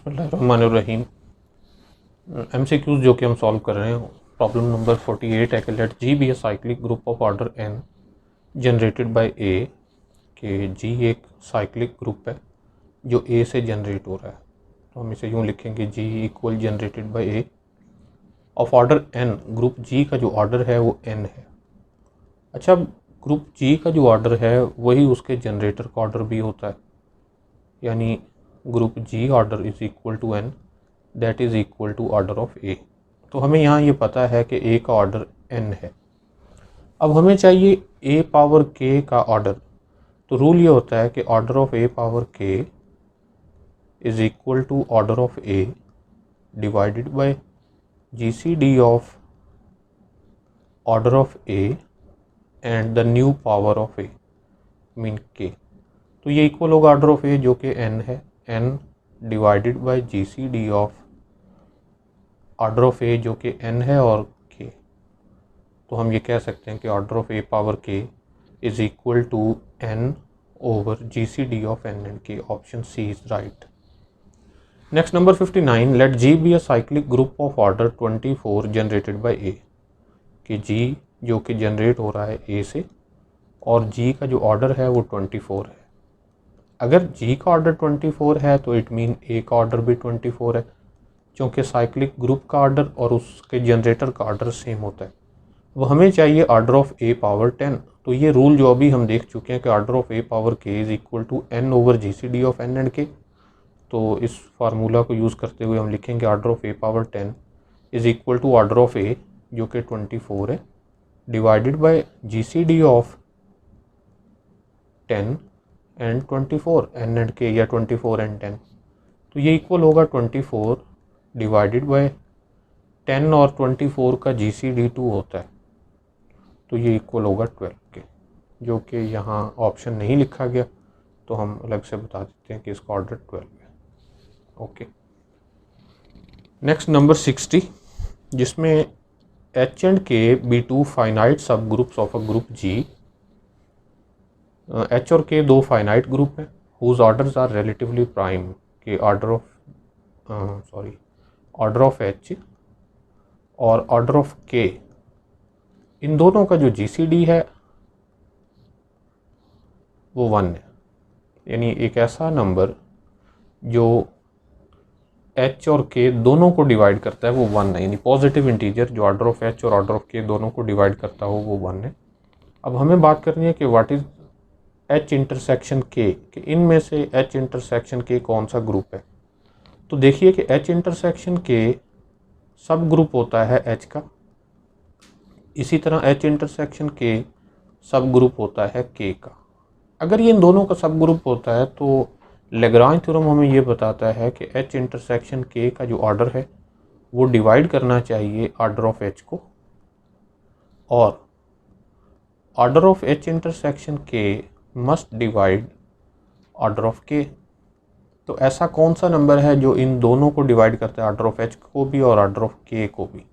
बिस्मिल्लाहिर्रहमानिर्रहीम। MCQs जो कि हम सॉल्व कर रहे हैं। प्रॉब्लम नंबर 48 है कि let G be a cyclic group of order n generated by A, कि G एक साइक्लिक ग्रुप है जो A से जनरेट हो रहा है। तो हम इसे यूँ लिखेंगे G equal generated by A of order n। Group G का जो ऑर्डर है वो n है। अच्छा, ग्रुप G का जो ऑर्डर है वही उसके जनरेटर का ऑर्डर भी होता है, यानी group G order is equal to n, that is equal to order of A। तो हमें यहाँ ये पता है कि A का ऑर्डर n है। अब हमें चाहिए A पावर K का ऑर्डर। तो रूल ये होता है कि order of A power K is equal to order of A divided by GCD of order of A and the new power of A mean K। तो ये equal होगा order of A जो कि n है, n divided by GCD of order of A जो कि n है और k। तो हम ये कह सकते हैं कि order of A power k is equal to n over GCD of n and k। Option C is right. Next number 59, let G be a cyclic group of order 24 generated by A, कि G जो कि generate हो रहा है A से और G का जो ऑर्डर है वो 24 है। अगर G का ऑर्डर 24 है तो इट मीन A का ऑर्डर भी 24 है, क्योंकि साइक्लिक ग्रुप का ऑर्डर और उसके जनरेटर का ऑर्डर सेम होता है। वो हमें चाहिए ऑर्डर ऑफ A पावर 10। तो ये रूल जो अभी हम देख चुके हैं कि order of A power K is equal to n over GCD of n and K। तो इस फार्मूला को यूज़ करते हुए हम लिखेंगे order of A power 10 is equal to order of A जो कि 24 है divided by GCD of 10 and 24 n and K, या 24 एंड 10। तो ये इक्वल होगा 24 डिवाइडेड बाय 10 और 24 का GCD 2 होता है, तो ये इक्वल होगा 12 के, जो कि यहाँ ऑप्शन नहीं लिखा गया तो हम अलग से बता देते हैं कि इसका ऑर्डर 12 है। ओके, नेक्स्ट नंबर 60, जिसमें H and K be two finite subgroups of a group G। H और K दो फाइनाइट ग्रुप हैं whose orders are relatively prime, के ऑर्डर ऑफ H और ऑर्डर ऑफ K, इन दोनों का जो GCD है वो 1 है। यानी एक ऐसा नंबर जो H और K दोनों को डिवाइड करता है वो 1 है, यानी पॉजिटिव इंटीजर जो ऑर्डर ऑफ H और ऑर्डर ऑफ K दोनों को डिवाइड करता हो वो 1 है। अब हमें बात करनी है कि what is H intersection K, कि इनमें से H इंटरसेक्शन K कौन सा ग्रुप है। तो देखिए कि H इंटरसेक्शन K सब ग्रुप होता है H का, इसी तरह H इंटरसेक्शन K सब ग्रुप होता है K का। अगर ये इन दोनों का सब ग्रुप होता है तो लेग्रांज थ्योरम हमें ये बताता है कि H इंटरसेक्शन K का जो ऑर्डर है वो डिवाइड करना चाहिए ऑर्डर ऑफ H को, और order of H intersection K must divide order of K। तो ऐसा कौन सा नंबर है जो इन दोनों को डिवाइड करता है, ऑर्डर ऑफ H को भी और ऑर्डर ऑफ K को भी।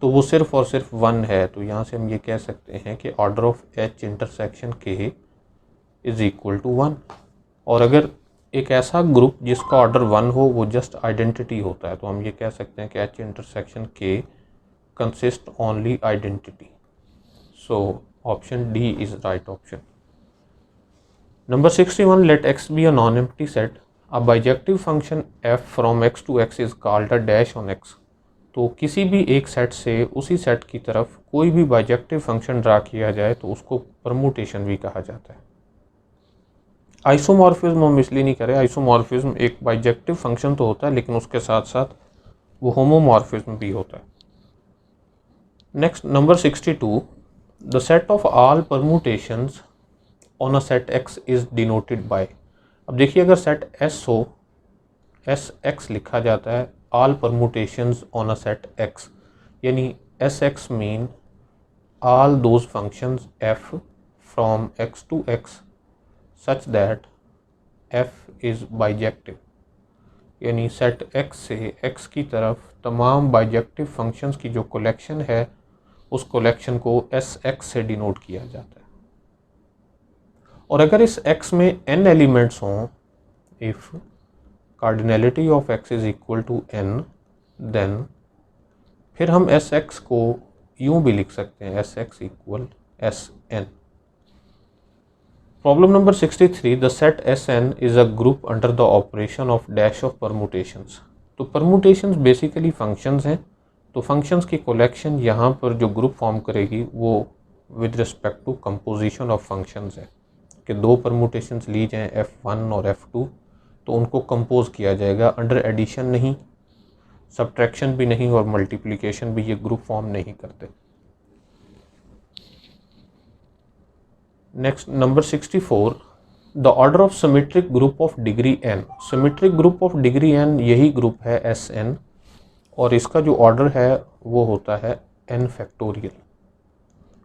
तो वो सिर्फ और सिर्फ 1 है। तो यहाँ से हम ये कह सकते हैं कि order of H intersection K is equal to 1। और अगर एक ऐसा ग्रुप जिसका ऑर्डर 1 हो वो जस्ट आइडेंटिटी होता है, तो हम ये कह सकते हैं कि H intersection K consist only identity. So option D is right option. Number 61, let x be a non empty set, a bijective function f from x to x is called a dash on x। तो किसी भी एक set से उसी set की तरफ कोई भी बाइजेक्टिव फंक्शन ड्रा किया जाए तो उसको परमुटेशन भी कहा जाता है। आइसोमॉर्फिज्म हम इसलिए नहीं करें, आइसोमॉर्फिज्म एक बाइजेक्टिव फंक्शन तो होता है लेकिन उसके साथ साथ वो होमोमॉर्फिज्म भी होता है। Next number 62, the set of all permutations on a set x is denoted by. अब देखिए, अगर सेट S हो, एस एक्स लिखा जाता है all permutations on a set x, यानी S X mean all those functions f from x to x such that f is bijective, यानी set x से x की तरफ तमाम बाइजेक्टिव फंक्शंस की जो कलेक्शन है उस कलेक्शन को एस एक्स से डिनोट किया जाता है। और अगर इस x में n एलिमेंट्स हों, if cardinality of x is equal to n, then फिर हम एस एक्स को यूं भी लिख सकते हैं, S X equal S N. Problem number 63, the set S N is a group under the operation of dash of permutations. तो permutations basically functions हैं, तो फंक्शंस की कलेक्शन यहाँ पर जो ग्रुप फॉर्म करेगी वो with respect to composition of functions है कि दो परमुटेशंस ली जाएं f1 और f2 तो उनको कंपोज किया जाएगा, अंडर एडिशन नहीं, सब्ट्रैक्शन भी नहीं और मल्टीप्लिकेशन भी ये ग्रुप फॉर्म नहीं करते। Next number 64, the order of symmetric group of degree n। Symmetric group of degree n यही ग्रुप है Sn और इसका जो ऑर्डर है वो होता है n फैक्टोरियल।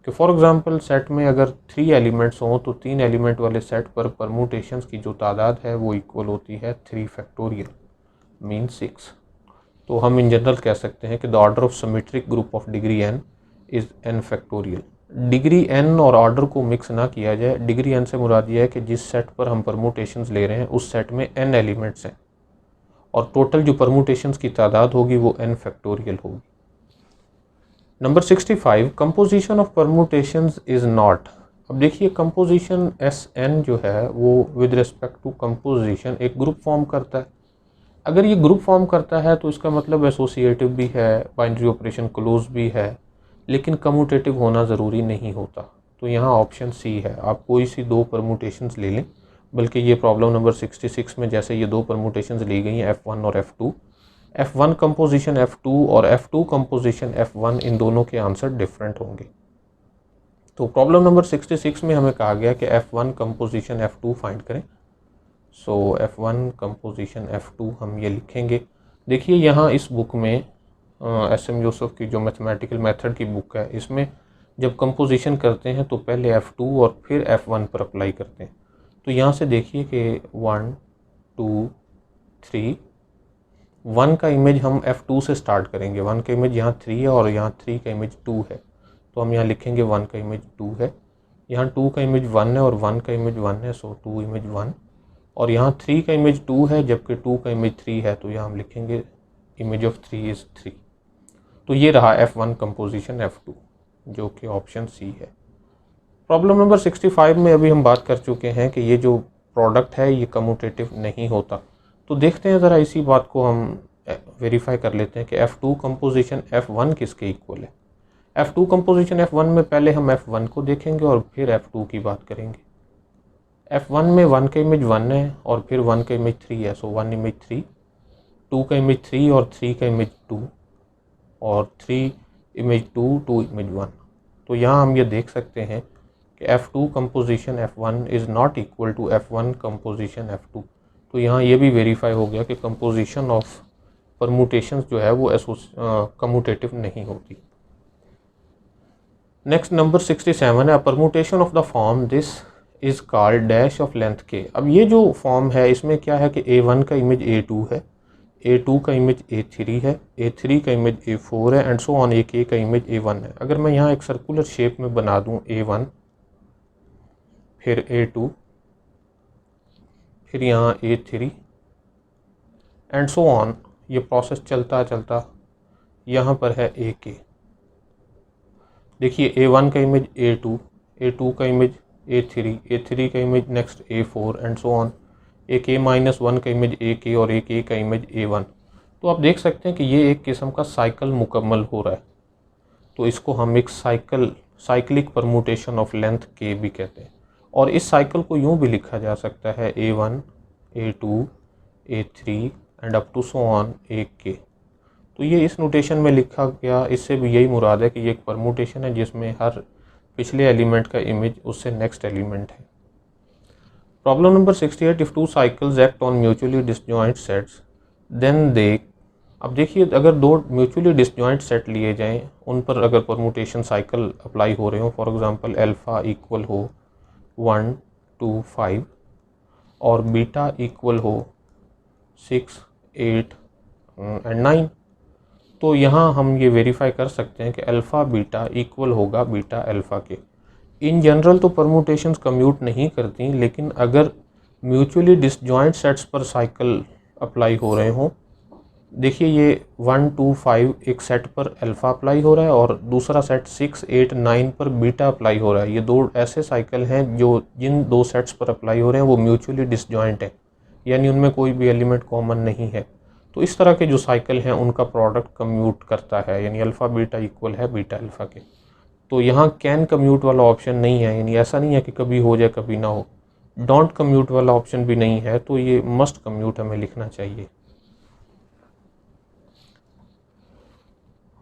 कि फॉर एग्जांपल सेट में अगर 3 एलिमेंट्स हों तो 3 एलिमेंट वाले सेट पर परमुटेशंस की जो तादाद है वो इक्वल होती है 3 फैक्टोरियल मीन 6। तो हम इन जनरल कह सकते हैं कि the order of symmetric group of degree n is n factorial. Degree n और ऑर्डर को मिक्स ना किया जाए। डिग्री n से मुराद यह है कि जिस सेट पर हम परमुटेशंस ले रहे हैं उस सेट में n एलिमेंट्स हैं और टोटल जो परमुटेशंस की तादाद होगी वो n फैक्टोरियल होगी। Number 65, composition of permutations is not. अब देखिए कंपोजिशन Sn जो है वो विद रिस्पेक्ट टू कंपोजिशन एक ग्रुप फॉर्म करता है। अगर ये ग्रुप फॉर्म करता है तो इसका मतलब एसोसिएटिव भी है, बाइनरी ऑपरेशन क्लोज भी है, लेकिन कम्यूटेटिव होना ज़रूरी नहीं होता। तो यहाँ ऑप्शन सी है, आप कोई सी दो परमुटेशंस ले लें, बल्कि ये प्रॉब्लम नंबर 66 में जैसे ये दो परमुटेशंस ली गई हैं F1 और F2, F1 कंपोजिशन F2 और F2 कंपोजिशन F1, इन दोनों के आंसर डिफरेंट होंगे। तो प्रॉब्लम नंबर 66 में हमें कहा गया कि F1 कंपोजिशन F2 फाइंड करें। सो F1 कंपोजिशन F2 हम ये लिखेंगे। देखिए यहाँ इस बुक में SM यूसुफ की जो मैथमेटिकल मेथड की बुक है इसमें जब कंपोजिशन करते हैं तो पहले F2 और फिर F1 पर अप्लाई करते हैं। तो यहाँ से देखिए कि 1 2 3, 1 का इमेज हम F2 से स्टार्ट करेंगे। 1 का इमेज यहाँ 3 है और यहाँ 3 का इमेज 2 है, तो हम यहाँ लिखेंगे 1 का इमेज 2 है। यहाँ 2 का इमेज 1 है और 1 का इमेज 1 है, सो 2 इमेज 1। और यहाँ 3 का इमेज 2 है जबकि 2 का इमेज 3 है, तो यहाँ हम लिखेंगे इमेज ऑफ 3 इज़ 3। तो ये रहा F1 कंपोजिशन F2 जो कि ऑप्शन सी है। प्रॉब्लम नंबर 65 में अभी हम बात कर चुके हैं कि ये जो प्रोडक्ट है ये कम्यूटेटिव नहीं होता। तो देखते हैं ज़रा इसी बात को हम वेरीफाई कर लेते हैं कि F2 कंपोजिशन F1 किसके इक्वल है। F2 कंपोजिशन F1 में पहले हम F1 को देखेंगे और फिर F2 की बात करेंगे। F1 में 1 का इमेज 1 है और फिर 1 का इमेज 3 है, सो 1 इमेज 3, 2 का इमेज 3 और 3 का इमेज 2 और 3 इमेज 2, 2 इमेज 1। तो यहाँ हम ये देख सकते हैं कि F2 composition F1 is not equal to F1 composition F2। तो यहाँ ये भी वेरीफाई हो गया कि कंपोजिशन ऑफ परमुटेशंस जो है वो कम्यूटेटिव नहीं होती। नेक्स्ट नंबर 67 है, permutation of the form this is called dash of length के। अब ये जो फॉर्म है इसमें क्या है कि A1 का इमेज A2 है, A2 का इमेज A3 है, A3 का इमेज A4 है एंड सो ऑन, A का इमेज A1 है। अगर मैं यहाँ एक सर्कुलर शेप में बना दूँ A1 फिर A2 फिर यहाँ A3 एंड सो ऑन, ये प्रोसेस चलता चलता यहाँ पर है AK। देखिए A1 का इमेज A2, A2 का इमेज A3, A3 का image next A4 and so on, AK-1 का इमेज AK और AK का इमेज A1। तो आप देख सकते हैं कि ये एक किस्म का साइकिल मुकम्मल हो रहा है। तो इसको हम एक साइक्लिक परमुटेशन ऑफ लेंथ के भी कहते हैं। और इस साइकिल को यूँ भी लिखा जा सकता है A1, A2, A3 and up to so on AK। तो ये इस नोटेशन में लिखा गया, इससे भी यही मुराद है कि ये एक परमुटेशन है जिसमें हर पिछले एलिमेंट का इमेज उससे नेक्स्ट एलिमेंट है। Problem number 68, if two cycles act on mutually disjoint sets then they. अब देखिए अगर दो म्यूचुअली डिसजॉइंट सेट लिए जाएं, उन पर अगर परमुटेशन साइकिल अप्लाई हो रहे हो, फॉर एग्जांपल अल्फ़ा इक्वल हो 1 2 5 और बीटा इक्वल हो 6 8 एंड 9, तो यहाँ हम ये वेरीफाई कर सकते हैं कि अल्फ़ा बीटा इक्वल होगा बीटा अल्फ़ा के। इन जनरल तो परमुटेशंस कम्यूट नहीं करती, लेकिन अगर म्यूचुअली डिसजॉइंट सेट्स पर साइकिल अप्लाई हो रहे हों। देखिए ये 1 2 5 एक सेट पर अल्फ़ा अप्लाई हो रहा है और दूसरा सेट 6 8 9 पर बीटा अप्लाई हो रहा है। ये दो ऐसे साइकिल हैं जो जिन दो सेट्स पर अप्लाई हो रहे हैं वो म्यूचुअली डिसजॉइंट है, यानी उनमें कोई भी एलिमेंट कॉमन नहीं है। तो इस तरह के जो साइकिल हैं उनका प्रोडक्ट कम्यूट करता है, यानी अल्फ़ा बीटा इक्वल है बीटा अल्फ़ा के। तो यहाँ कैन कम्यूट वाला ऑप्शन नहीं है, यानी ऐसा नहीं है कि कभी हो जाए कभी ना हो। डोंट कम्यूट वाला ऑप्शन भी नहीं है, तो ये मस्ट कम्यूट हमें लिखना चाहिए।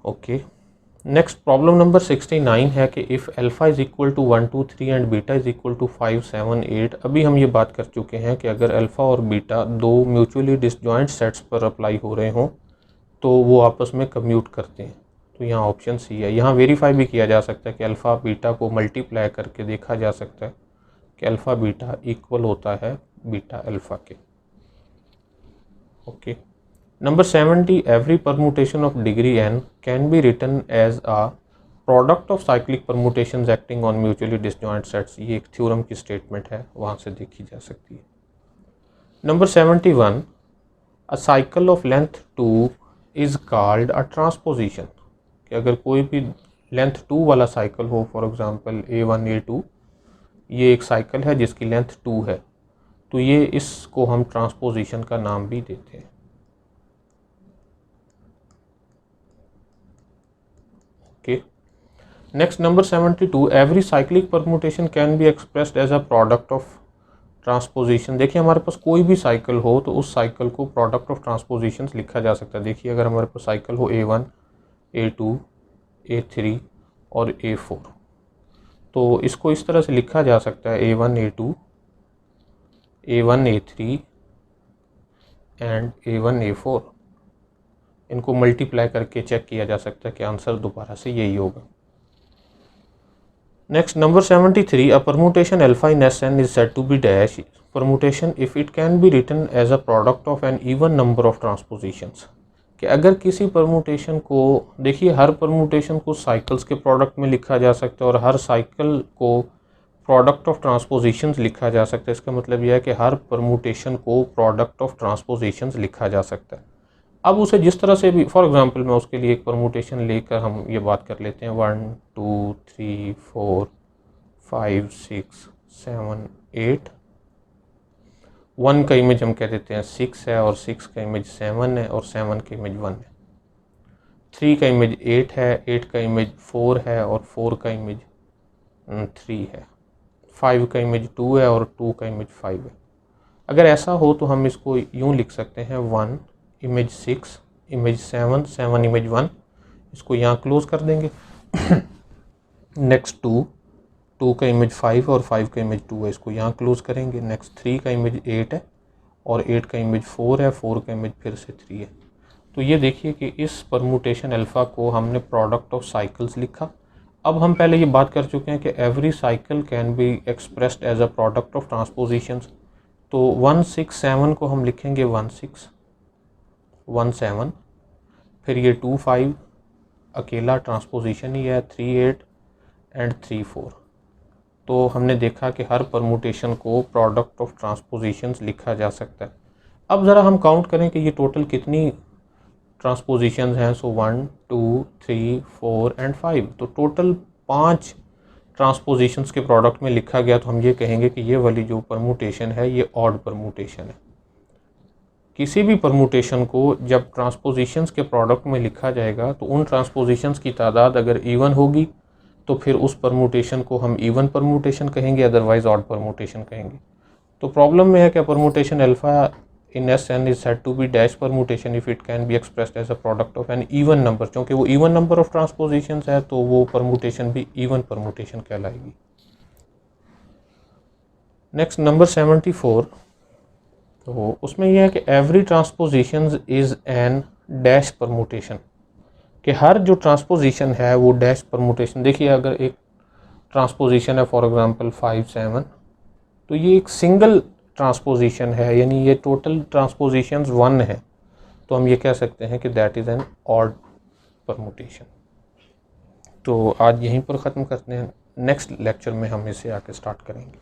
ओके, नेक्स्ट प्रॉब्लम नंबर 69 है कि if alpha is equal to 1 2 3 and beta is equal to 5 7 8। अभी हम ये बात कर चुके हैं कि अगर अल्फ़ा और बीटा दो म्यूचुअली डिसजॉइंट सेट्स पर अप्लाई हो रहे हों तो वो आपस में कम्यूट करते हैं। तो यहाँ ऑप्शन सी है। यहाँ वेरीफाई भी किया जा सकता है कि अल्फ़ा बीटा को मल्टीप्लाई करके देखा जा सकता है कि अल्फ़ा बीटा इक्वल होता है बीटा अल्फ़ा के। Okay, number 70, every permutation of degree n can be written as a product of cyclic permutations acting on mutually disjoint sets। ये एक थ्योरम की स्टेटमेंट है, वहाँ से देखी जा सकती है। Number 71, a cycle of length 2 is called a transposition। कि अगर कोई भी लेंथ 2 वाला साइकिल हो, फॉर एग्जांपल A1 A2, ये एक साइकिल है जिसकी लेंथ 2 है, तो ये इसको हम ट्रांसपोजिशन का नाम भी देते हैं। Okay, next number 72, every cyclic permutation can be expressed as a product of transposition. देखिए हमारे पास कोई भी साइकिल हो तो उस साइकिल को प्रोडक्ट ऑफ ट्रांसपोजिशन लिखा जा सकता है। देखिए अगर हमारे पास साइकिल हो A1 A2 A3 और A4, तो इसको इस तरह से लिखा जा सकता है A1 A2 A1 A3 and A1 A4। इनको मल्टीप्लाई करके चेक किया जा सकता है कि आंसर दोबारा से यही होगा। Next number 73, a permutation alpha in Sn is said to be dash permutation if it can be written as a product of an even number of transpositions. कि अगर किसी परमुटेशन को, देखिए हर परमुटेशन को साइकिल्स के प्रोडक्ट में लिखा जा सकता है और हर साइकिल को प्रोडक्ट ऑफ ट्रांसपोजिशंस लिखा जा सकता है। इसका मतलब यह है कि हर परमुटेशन को प्रोडक्ट ऑफ ट्रांसपोजिशंस लिखा जा सकता है। अब उसे जिस तरह से भी, फॉर एग्जांपल मैं उसके लिए एक परमुटेशन लेकर हम ये बात कर लेते हैं 1 2 3 4 5 6 7 8। 1 का इमेज हम कह देते हैं 6 है और 6 का इमेज 7 है और 7 का इमेज 1 है। 3 का इमेज 8 है, 8 का इमेज 4 है और 4 का इमेज 3 है। 5 का इमेज 2 है और 2 का इमेज 5 है। अगर ऐसा हो तो हम इसको यूँ लिख सकते हैं 1 इमेज 6 इमेज 7 7 इमेज 1। इसको यहाँ क्लोज कर देंगे। नेक्स्ट 2 का इमेज 5 और 5 का इमेज 2 है, इसको यहाँ क्लोज करेंगे। नेक्स्ट 3 का इमेज 8 है और 8 का इमेज 4 है, 4 का इमेज फिर से 3 है। तो ये देखिए कि इस परमुटेशन अल्फ़ा को हमने प्रोडक्ट ऑफ साइकिल्स लिखा। अब हम पहले ये बात कर चुके हैं कि every cycle can be expressed as a product of transpositions. तो 1 6 7 को हम लिखेंगे 1 6 1 7, फिर ये 2 5 अकेला ट्रांसपोजिशन ही है, 3 8 एंड 3 4। तो हमने देखा कि हर परमुटेशन को प्रोडक्ट ऑफ ट्रांसपोजिशंस लिखा जा सकता है। अब ज़रा हम काउंट करें कि ये टोटल कितनी ट्रांसपोजिशंस हैं। सो 1 2 3 4 एंड 5, तो टोटल 5 ट्रांसपोजिशंस के प्रोडक्ट में लिखा गया। तो हम ये कहेंगे कि ये वाली जो परमुटेशन है ये ऑड परमुटेशन है। किसी भी परमुटेशन को जब ट्रांसपोजिशंस के प्रोडक्ट में लिखा जाएगा तो उन ट्रांसपोजिशंस की तादाद अगर इवन होगी तो फिर उस परमुटेशन को हम इवन परमुटेशन कहेंगे, अदरवाइज ऑड परमुटेशन कहेंगे। तो प्रॉब्लम में है कि permutation alpha in Sn is said to be dash permutation if it can be expressed as a product of an even number. क्योंकि वो इवन नंबर ऑफ ट्रांसपोजिशंस है तो वो परमुटेशन भी इवन परमुटेशन कहलाएगी। नेक्स्ट नंबर 74, तो उसमें यह है कि every transposition is an dash permutation. कि हर जो ट्रांसपोजिशन है वो डैश परमुटेशन। देखिए अगर एक ट्रांसपोजिशन है फॉर एग्जांपल 5 7, तो ये एक सिंगल ट्रांसपोजिशन है, यानी ये टोटल ट्रांसपोजिशंस 1 है, तो हम ये कह सकते हैं कि that is an odd permutation. तो आज यहीं पर ख़त्म करते हैं, नेक्स्ट लेक्चर में हम इसे आके स्टार्ट करेंगे।